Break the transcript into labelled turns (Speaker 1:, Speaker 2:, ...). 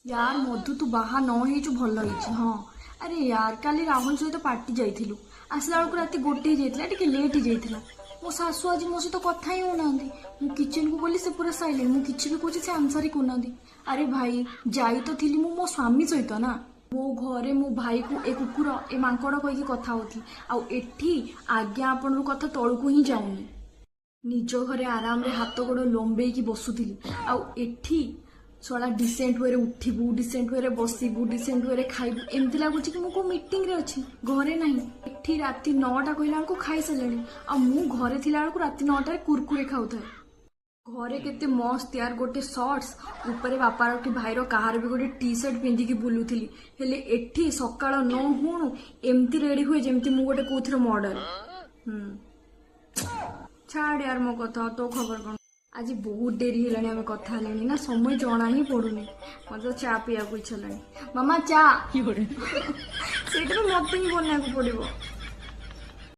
Speaker 1: यार मधु तू बाहा न हो भल हाँ। अरे यार काली राहुल सहित पार्टी जाइलु आसला बेलू रात गोटे टे लेट हो मो शाशु आज मो सहित कथा ही होना मु किचन को गली से पूरा साइलेंट मु किसी भी कहे से आंसर ही करना। अरे भाई जाई तो थी मो स्वामी सहित ना मो घरे मो भाई को ए कुकुर ए मांकड़ कहीकि कथा होती आठी आज्ञा आपण कथा तलू ही जाऊनी निज घरे आराम रे हाथ गोड़ लंबे बसुली आठी सला डिसेंट वे उठबू डिसेंट वे बसबू डिसेंट वे खाइबू एमती लगुच कि मुझे मीटिंग रे अच्छी घरे ना एठी राति 9टा कहला खाई सारे घरे थिला राति 9टार कुरकुरे खाऊ घरे केते मस्त यार गोटे शॉर्ट्स ऊपर बापार कि भाईर कहार भी गोटे टी शर्ट पिंधिकी बुलूली हेले एठी सकाळ 9 हुणु एमती रेडी हुए जमती मु गोटे कोथरे मॉडल। छाड़ यार मो कथा तो खबर कौन आज बहुत डेरी है आम कथा ना समय जना ही पड़ूनी मतलब चा पीवा इच्छा मामा चा से मत ही बनना पड़ो।